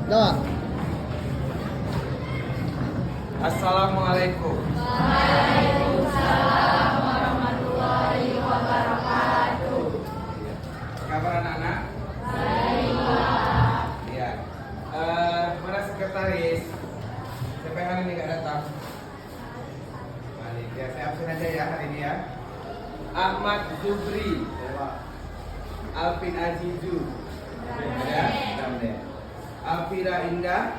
Doa. Assalamualaikum. Waalaikumsalam warahmatullahi wabarakatuh. Kabar anak-anak? Baiklah. Ya. Mana sekretaris? Siapa yang hari ini nggak datang? Malik. Ya, saya absen aja ya hari ini ya. Ahmad Zubri, Alvin Azizu, ya, Alvira Indah,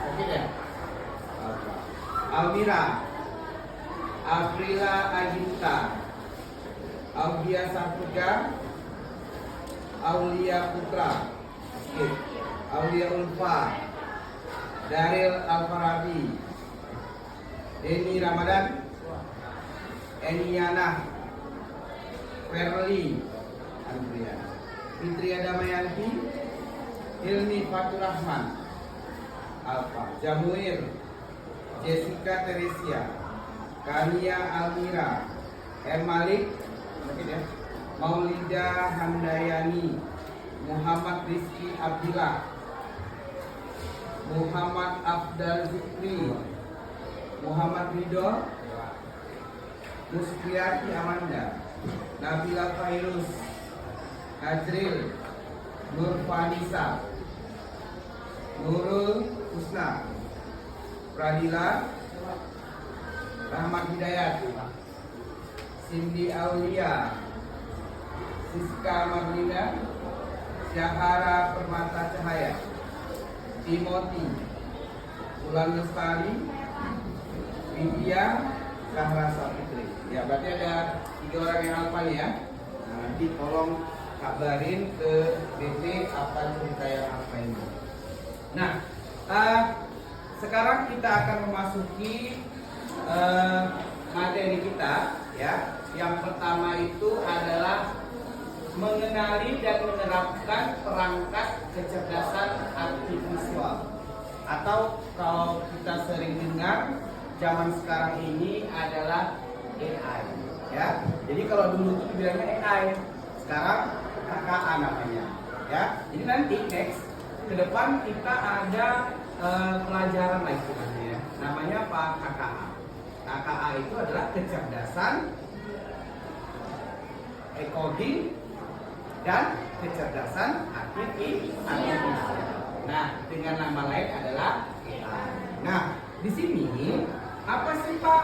oke ya. Almira, Afrila Aginta, Audia Saputra, Aulia Putra, Aulia Ulfa, Daril Alfarabi, Deni Ramadan, Eniana, Ferli, Andrea, Fitria Damayanti, Hilmi Faturrahman, Alfa, Jamuir, Jessica Teresia, Kania Almira, M. Malik, Maulida Handayani, Muhammad Rizky Abdillah, Muhammad Abdal Zikri, Muhammad Ridho, Musfiyati Amanda, Nabila Fairuz, Najril, Nur Fanisa, Nurul Husna, Pradila, Rahmat Hidayat, Cindy Aulia, Siska Marlina, Syahara Permata Cahaya, Timothy, Ulan Lestari, Widya, Zahra Sapitri. Ya, berarti ada 3 orang yang hafal ya. Nah, nanti tolong kabarin ke BP apa cerita yang apa ini. Nah, sekarang kita akan memasuki materi kita ya. Yang pertama itu adalah mengenali dan menerapkan perangkat kecerdasan artifisial, atau kalau kita sering dengar zaman sekarang ini adalah AI ya. Jadi kalau dulu itu dibilangnya AI, sekarang KKA namanya ya. Jadi nanti next ke depan kita ada pelajaran lah istilahnya ya. Namanya apa? KKA. KKA itu adalah kecerdasan coding dan kecerdasan artifisial. Nah, dengan nama lain adalah AI. Nah, di sini apa sih Pak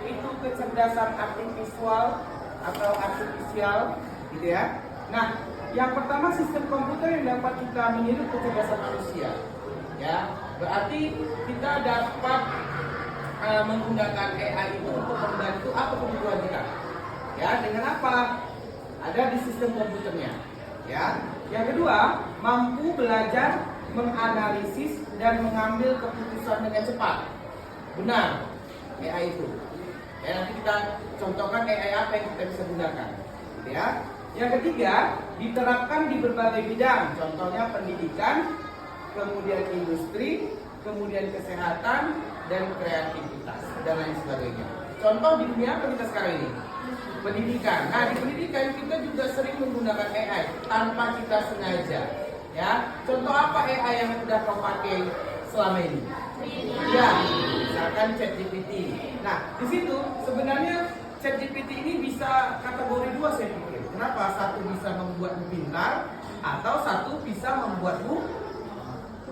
itu kecerdasan artifisial atau artifisial gitu ya? Nah, yang pertama sistem komputer yang dapat kita meniru kecerdasan manusia. Ya, berarti kita dapat menggunakan AI itu untuk membantu apa kebutuhan kita. Ya, dengan apa? Ada di sistem komputernya. Ya. Yang kedua, mampu belajar, menganalisis dan mengambil keputusan dengan cepat. Benar, AI itu. Ya, nanti kita contohkan AI apa yang kita bisa gunakan. Ya. Yang ketiga, diterapkan di berbagai bidang. Contohnya pendidikan, kemudian industri, kemudian kesehatan dan kreativitas dan lain sebagainya. Contoh di dunia apa kita sekarang ini? Pendidikan. Nah, di pendidikan kita juga sering menggunakan AI tanpa kita sengaja. Ya, contoh apa AI yang sudah kau pakai selama ini? Ya, misalkan ChatGPT. Nah, di situ sebenarnya ChatGPT ini bisa kategori 2 saya pikir. Kenapa? Satu bisa membuatmu pintar, atau satu bisa membuatmu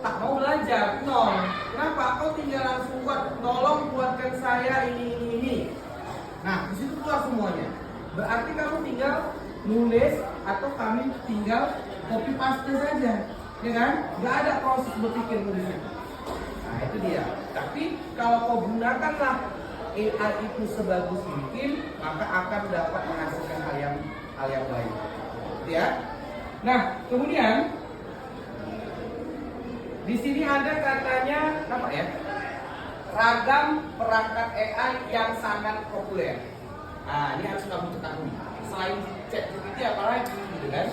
tak mau belajar, nol. Kenapa? Kau tinggal langsung buat, tolong buatkan saya ini. Nah, di situ keluar semuanya. Berarti kamu tinggal nulis atau kami tinggal copy paste saja, ya kan? Gak ada proses berpikir di situ. Nah, itu dia. Tapi kalau kau gunakanlah AI itu sebagus mungkin, maka akan dapat menghasilkan hal yang baik. Ya. Nah, kemudian di sini ada katanya apa ya? Ragam perangkat AI yang sangat populer. Nah, ini harus kamu ketahui. Selain ChatGPT apalagi gitu kan?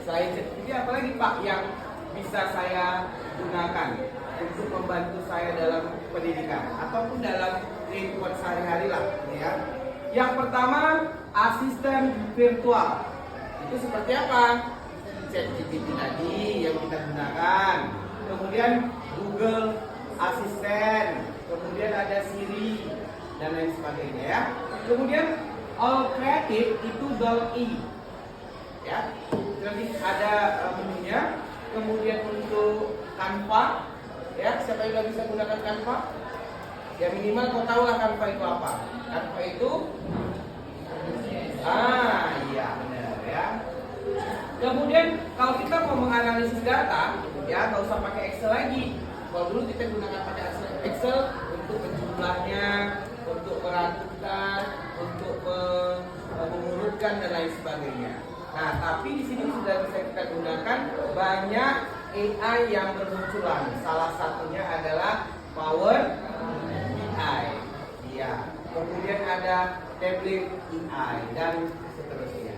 Selain ChatGPT apalagi Pak yang bisa saya gunakan untuk membantu saya dalam pendidikan ataupun dalam kehidupan sehari-hari lah, ya. Yang pertama, asisten virtual. Itu seperti apa? ChatGPT tadi yang kita gunakan. Kemudian kemudian Google Assistant, kemudian ada Siri dan lain sebagainya ya. Kemudian All Creative itu .i ya. Jadi ada menunya. Kemudian untuk Canva ya, siapa yang udah bisa gunakan Canva? Ya minimal kau tahu lah Canva itu apa. Canva itu iya benar ya. Kemudian kalau kita mau menganalisis data ya nggak usah pakai Excel lagi. Kalau dulu kita gunakan pakai Excel untuk menjumlahnya, untuk merangkumkan, untuk mengurutkan dan lain sebagainya. Nah, tapi di sini sudah bisa kita gunakan banyak AI yang bermunculan. Salah satunya adalah Power BI. Ya. Kemudian ada Tablet AI dan seterusnya.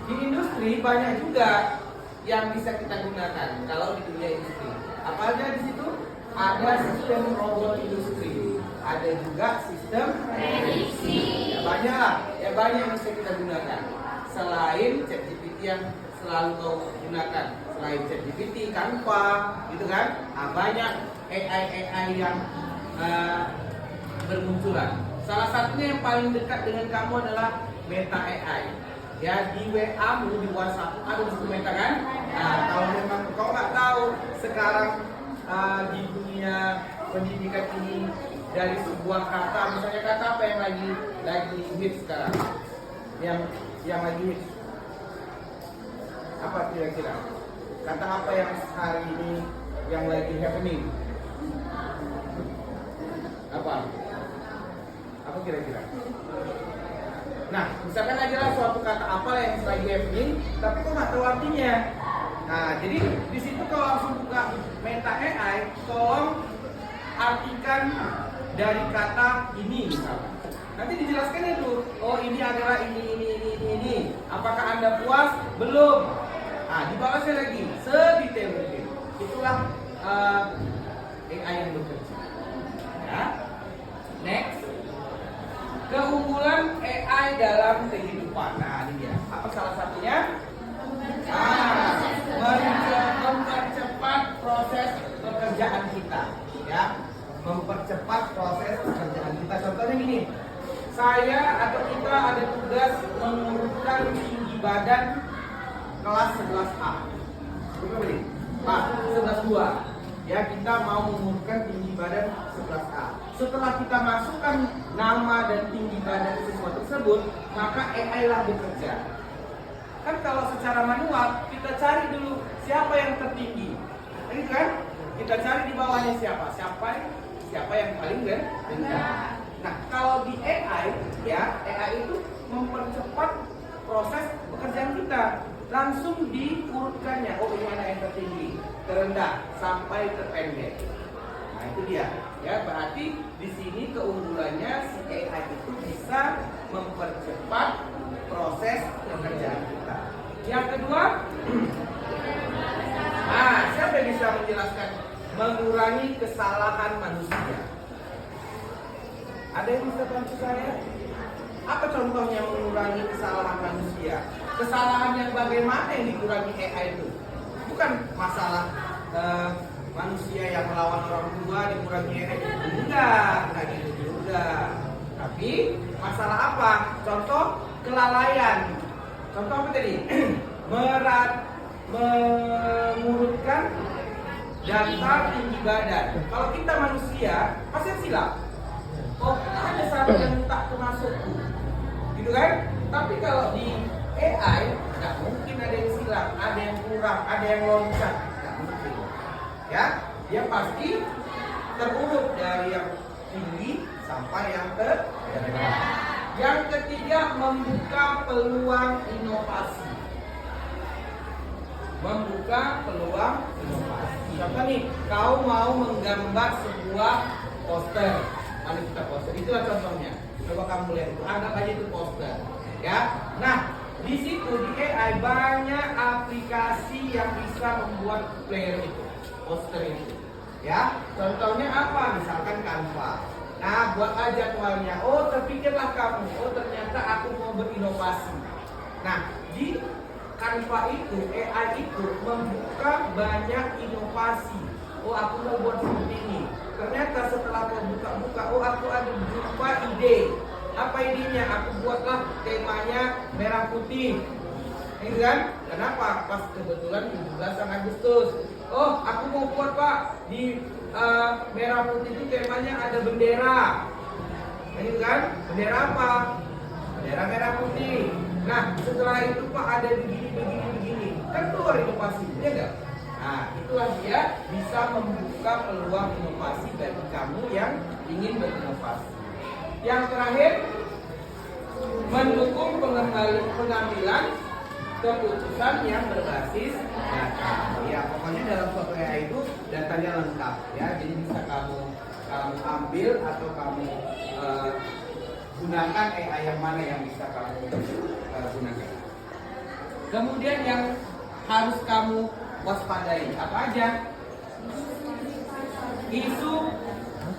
Di industri banyak juga yang bisa kita gunakan kalau di dunia industri. Apa aja di situ? Ada sistem robot industri, ada juga sistem prediksi. Ya banyak lah, ya banyak yang bisa kita gunakan. Selain ChatGPT yang selalu kau gunakan, selain ChatGPT, Canva, gitu kan? Banyak AI yang bermunculan. Salah satunya yang paling dekat dengan kamu adalah Meta AI. Ya di WA, di WhatsApp ada di Meta kan? Nah, kalau memang kau nggak tahu sekarang di dunia pendidikan ini dari sebuah kata, misalnya kata apa yang lagi hits sekarang, yang lagi hits, apa kira-kira? Kata apa yang hari ini yang lagi happening? Apa kira-kira? Nah, misalkan aja lah suatu kata apa yang lagi happening, tapi kok nggak tahu artinya. Nah, jadi di situ kalau langsung buka Meta AI, tolong artikan dari kata ini misalnya. Nanti dijelaskan itu. Oh, ini adalah ini. Apakah Anda puas? Belum. Nah, dibalasnya lagi sedetail mungkin. Itulah AI yang bekerja. Ya. Next. Keunggulan AI dalam kehidupan. Nah, ini dia. Apa salah satunya? Mempercepat proses pekerjaan kita, ya. Mempercepat proses pekerjaan kita. Contohnya gini, saya atau kita ada tugas mengurutkan tinggi badan kelas 11A. Betul Pak, 11-2. Ya, kita mau mengurutkan tinggi badan 11A. Setelah kita masukkan nama dan tinggi badan siswa tersebut, maka AI lah bekerja. Kan kalau secara manual kita cari dulu siapa yang tertinggi, ini kan kita cari di bawahnya siapa yang paling rendah. Nah kalau di AI ya, AI itu mempercepat proses pekerjaan kita, langsung diurutkannya. Oh ini mana yang tertinggi, terendah sampai terpendek. Nah itu dia ya, berarti di sini keunggulannya si AI itu bisa mempercepat proses pekerjaan kita. Yang kedua, siapa yang bisa menjelaskan mengurangi kesalahan manusia? Ada yang bisa bantu saya? Apa contohnya mengurangi kesalahan manusia? Kesalahan yang bagaimana yang dikurangi AI itu? Bukan masalah manusia yang melawan orang tua dikurangi AI. Enggak gitu juga. Tapi masalah apa? Contoh kelalaian. Contoh apa tadi? Mengurutkan data tinggi badan. Kalau kita manusia pasti silap. Oh ada satu yang tak termasuk, gitu kan? Tapi kalau di AI nggak mungkin ada yang silap, ada yang kurang, ada yang loncat, nggak mungkin. Ya, dia pasti terurut dari yang tinggi sampai yang terendah. Yang ketiga, membuka peluang inovasi. Contoh nih, kau mau menggambar sebuah poster, manifesta poster. Itulah contohnya. Coba kamu lihat itu, anggap aja itu poster, ya. Nah, di situ di AI banyak aplikasi yang bisa membuat player itu, poster itu, ya. Contohnya apa? Misalkan Canva. Nah, buat aja jadwalnya. Oh, terpikirlah kamu. Oh, ternyata aku mau berinovasi. Nah, di Canva itu, AI itu membuka banyak inovasi oh aku mau buat seperti ini. Ternyata setelah aku buka-buka, oh aku ada jumpa ide. Apa idenya? Aku buatlah temanya merah putih. Ini kan? Kenapa? Pas kebetulan 17 Agustus. Oh, aku mau buat Pak di merah putih itu temanya ada bendera. Ini kan? Bendera apa? Bendera merah putih. Nah, setelah itu Pak ada begini. Kan keluar inovasi, ya enggak? Nah, itulah dia bisa membuka peluang inovasi bagi kamu yang ingin berinovasi. Yang terakhir, mendukung pengambilan keputusan yang berbasis data. Ya, pokoknya dalam suatu AI itu datanya lengkap ya. Jadi bisa kamu ambil atau kamu gunakan AI yang mana yang bisa kamu gunakan. Kemudian yang harus kamu waspadai apa aja? Isu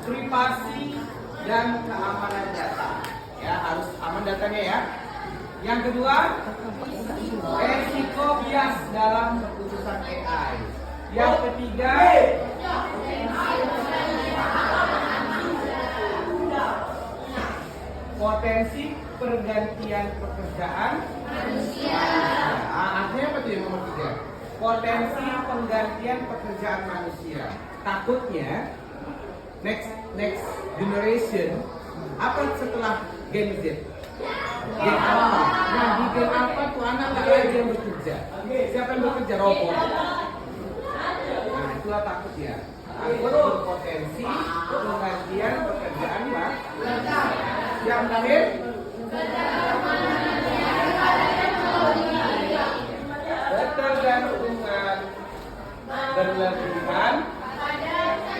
privasi dan keamanan data. Ya, harus aman datanya ya. Yang kedua, resiko bias dalam keputusan AI. Yang ketiga, potensi pergantian pekerjaan manusia. Artinya apa tuh yang nomor 3? Potensi penggantian pekerjaan manusia. Takutnya next generation apa setelah Gen Z? Gen Alpha. Nah, di Gen Alpha tuh anak nggak lagi yang bekerja. Siapa yang bekerja? Robot. Nah, itulah takut ya. Takut berpotensi penggantian pekerjaan manusia. Yang terakhir, ketergantungan berlebihan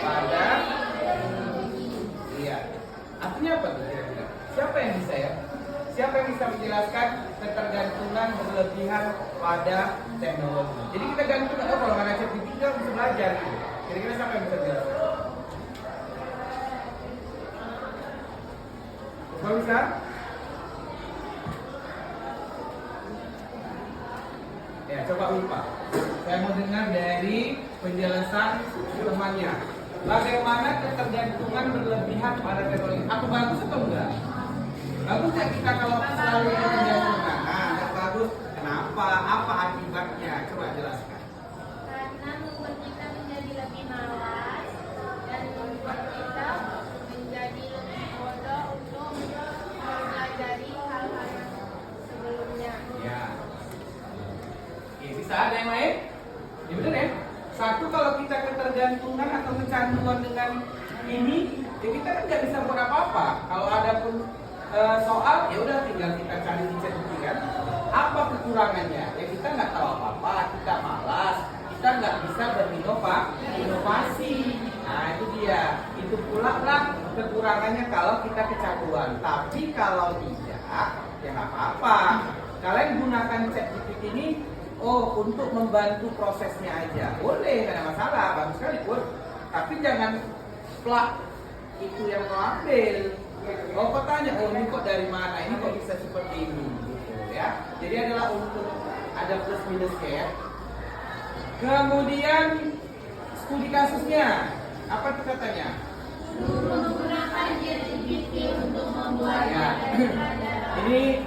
pada iya. Artinya apa tuh kira-kira? Siapa yang bisa ya? Siapa yang bisa menjelaskan ketergantungan berlebihan pada teknologi? Jadi kita gantung, oh kalau nggak ada ChatGPT kita bisa belajar. Kira-kira siapa yang bisa menjelaskan? Kalau bisa? Ya, coba lupa. Saya mau dengar dari penjelasan temannya. Bagaimana ketergantungan berlebihan pada teknologi? Aku bagus atau enggak? Bagus nggak kita kalau selalu ketergantungan? Nah, nggak bagus. Kenapa? Apa akibatnya? Coba jelaskan. Karena membuat kita menjadi lebih malas dan membuat kita menjadi lebih bodoh untuk mempelajari hal-hal yang sebelumnya. Ya. Oke, bisa ada yang lain? Ya benar ya. Satu, kalau kita ketergantungan atau kecanduan dengan ini, ya kita kan nggak bisa buat apa-apa. Kalau ada pun soal, ya udah tinggal kita cari di ChatGPT kan. Apa kekurangannya? Ya kita nggak tahu apa-apa, kita malas, kita nggak bisa berinovasi. Nah itu dia. Itu pula lah kekurangannya kalau kita kecanduan. Tapi kalau tidak, ya nggak apa-apa. Kalian gunakan ChatGPT ini untuk membantu prosesnya aja. Boleh, nggak ada masalah, bagus sekali pun. Tapi jangan plak itu yang kau ambil. Kau tanya, ini kok dari mana? Ini kok bisa seperti ini? Gitu, ya. Jadi adalah untuk ada plus minusnya ya. Kemudian studi kasusnya, apa tuh katanya? Menggunakan ChatGPT untuk membuat Ini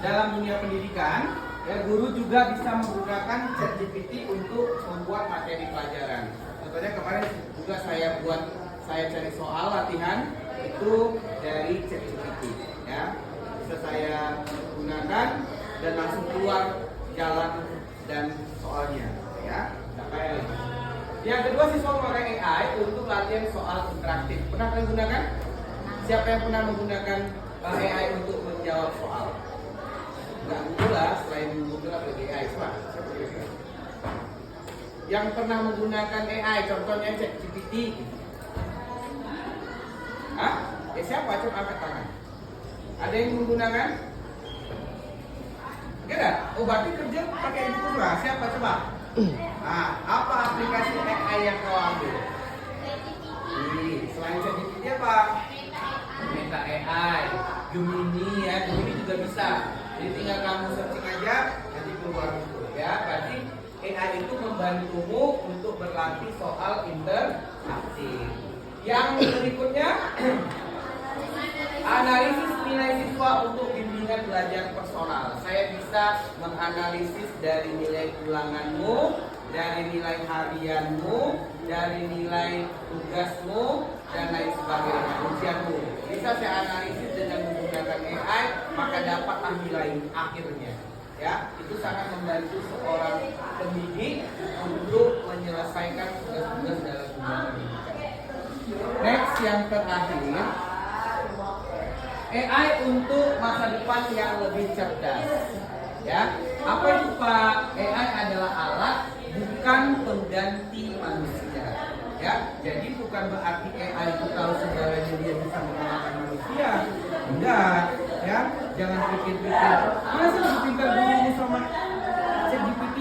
dalam dunia pendidikan. Ya, guru juga bisa menggunakan ChatGPT untuk membuat materi pelajaran. Contohnya kemarin juga saya cari soal latihan itu dari ChatGPT. Ya, bisa saya gunakan dan langsung keluar jalan dan soalnya. Ya, sampai. Yang kedua, siswa memakai AI untuk latihan soal interaktif. Pernah kalian gunakan? Siapa yang pernah menggunakan AI untuk menjawab soal? Nggak Google lah, selain Google apa AI coba. Yang pernah menggunakan AI, contohnya ChatGPT. Hah? Ya siapa? Coba angkat tangan. Ada yang menggunakan? Enggak ada? Oh berarti kerja pakai itu lah. Siapa coba? Nah, apa aplikasi AI yang kau ambil? Selain ChatGPT apa? Meta AI, Gemini ya, Gemini juga bisa. Jadi tinggal kamu searching aja, nanti keluar itu ya. Berarti AI itu membantumu untuk berlatih soal interaktif. Yang berikutnya, analisis nilai siswa untuk bimbingan belajar personal. Saya bisa menganalisis dari nilai ulanganmu, dari nilai harianmu, dari nilai tugasmu, dan lain sebagainya, ujianmu. Bisa saya analisis dengan menggunakan AI, maka dapatlah nilai akhirnya. Ya, itu sangat membantu seorang pendidik untuk menyelesaikan tugas-tugas dalam dunia pendidikan. Next, yang terakhir, AI untuk masa depan yang lebih cerdas. Ya, apa itu Pak? AI adalah alat, bukan pengganti manusia. Ya, jadi bukan berarti AI itu tahu segalanya, dia bisa mengalahkan manusia. Enggak, ya. Jangan pikir-pikir. Mana sih lebih pintar gurumu sama ChatGPT?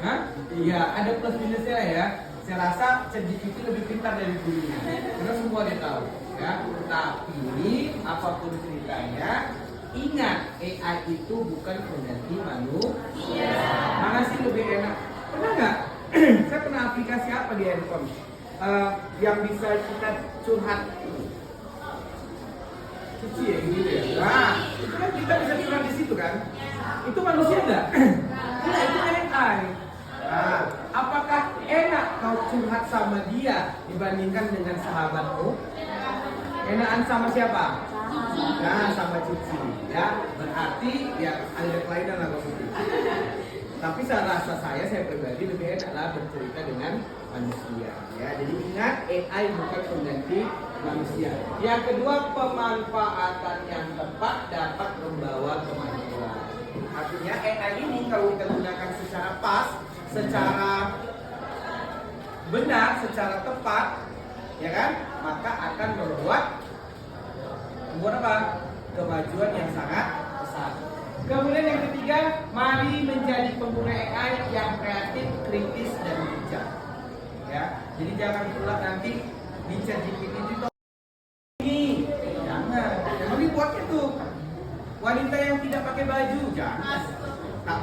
Hah? Iya, ada plus minusnya ya. Saya rasa ChatGPT lebih pintar dari gurunya, karena semua dia tahu. Ya, tapi apapun ceritanya, ingat AI itu bukan pengganti manusia. Mana sih lebih enak? Pernah nggak? Saya pernah aplikasi apa di handphone yang bisa kita curhat? Cuci ya gitu ya. Nah, itu kan kita bisa curhat di situ kan? Itu manusia nggak? Nah, itu AI. Nah, apakah enak kau curhat sama dia dibandingkan dengan sahabatmu? Enakan sama siapa? Nah, sama Cici. Ya, berarti ya ada kelainan lah maksudnya. Tapi saya pribadi lebih enaklah bercerita dengan manusia. Ya, jadi ingat AI bukan pengganti manusia. Yang kedua, pemanfaatan yang tepat dapat membawa kemajuan. Artinya AI ini kalau kita gunakan secara pas, secara benar, secara tepat, ya kan, maka akan membuat apa? Kemajuan yang sangat besar. Kemudian yang ketiga, mari menjadi pengguna AI yang kreatif, kritis, dan bijak. Ya, jadi jangan pula nanti di ChatGPT itu ini, jangan. Jangan dibuat itu. Wanita yang tidak pakai baju, jangan. Tak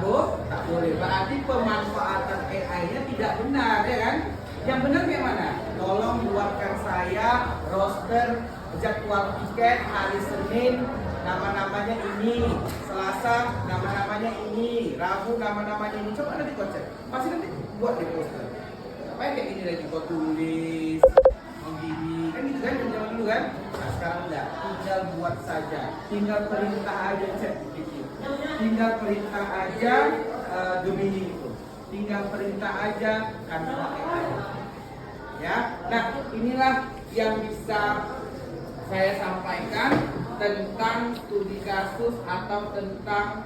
boleh. Berarti pemanfaatan AI-nya tidak benar, ya kan? Yang benar kayak mana? Tolong buatkan saya roster jadwal tiket hari Senin, nama-namanya ini, Selasa nama-namanya ini, Rabu nama-namanya ini. Coba nanti kau cek, pasti nanti buat di poster. Apa yang kayak gini lagi kau tulis, begini, kan gitu kan zaman dulu kan? Nah sekarang enggak, tinggal buat saja, tinggal perintah aja cek gitu. Tinggal perintah aja Gemini itu, tinggal perintah aja Canva AI. Ya, nah inilah yang bisa saya sampaikan tentang studi kasus atau tentang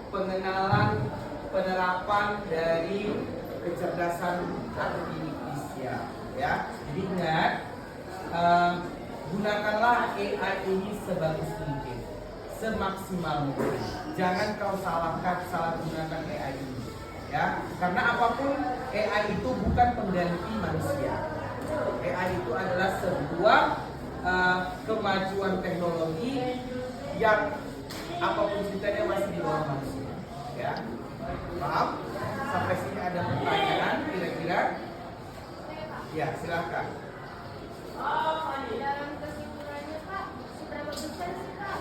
pengenalan penerapan dari kecerdasan artifisial. Ya, jadi ingat, gunakanlah AI ini sebagus mungkin, semaksimal mungkin. Jangan kau salah gunakan AI ini. Ya, karena apapun AI itu bukan pengganti manusia. AI itu adalah sebuah kemajuan teknologi yang apapun ceritanya masih di bawah manusia. Ya, paham? Sampai sini ada pertanyaan kira-kira? Ya, silakan. Dalam kesimpulannya Pak, seberapa besar sih Pak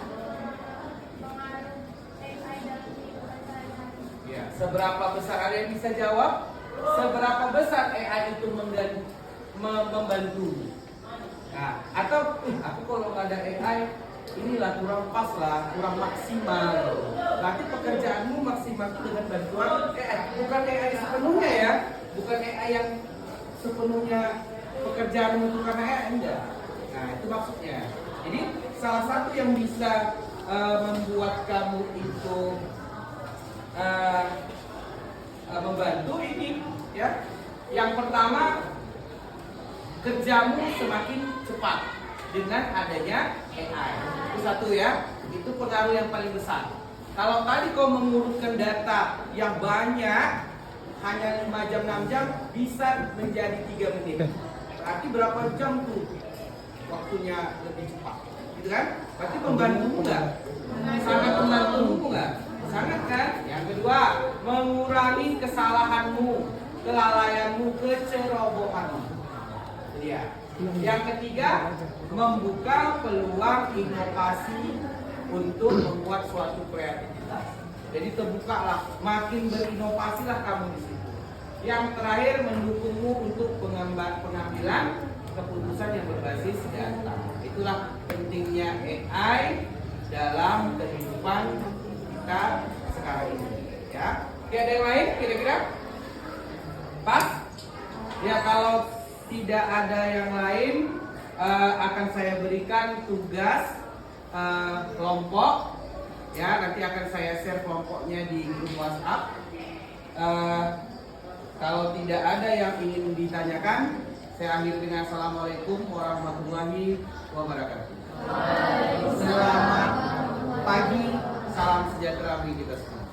pengaruh AI dalam kehidupan sehari-hari? Ya, seberapa besar, ada yang bisa jawab? Seberapa besar AI itu membantu? Nah, atau aku kalau nggak ada AI, inilah kurang pas lah, kurang maksimal. Berarti pekerjaanmu maksimal itu dengan bantuan AI, bukan AI sepenuhnya ya, bukan AI yang sepenuhnya pekerjaanmu itu karena AI, enggak. Nah, itu maksudnya. Jadi salah satu yang bisa membuat kamu itu membantu ini, ya. Yang pertama, kerjamu semakin cepat dengan adanya AI. Itu satu ya, itu pengaruh yang paling besar. Kalau tadi kau mengurutkan data yang banyak, hanya 5 jam, 6 jam, bisa menjadi 3 menit. Berarti berapa jam tuh waktunya lebih cepat, gitu kan? Berarti membantu enggak? Sangat membantu enggak? Sangat kan? Yang kedua, mengurangi kesalahanmu, kelalaianmu, kecerobohanmu. Iya. Yang ketiga, membuka peluang inovasi untuk membuat suatu kreativitas. Jadi terbukalah, makin berinovasilah kamu di situ. Yang terakhir, mendukungmu untuk pengambilan keputusan yang berbasis data. Itulah pentingnya AI dalam kehidupan kita sekarang ini. Ya, oke, ada yang lain kira-kira? Pas? Ya, kalau tidak ada yang lain, akan saya berikan tugas kelompok. Ya, nanti akan saya share kelompoknya di grup WhatsApp. Kalau tidak ada yang ingin ditanyakan, saya akhiri dengan assalamualaikum warahmatullahi wabarakatuh. Selamat pagi, salam sejahtera bagi kita semua.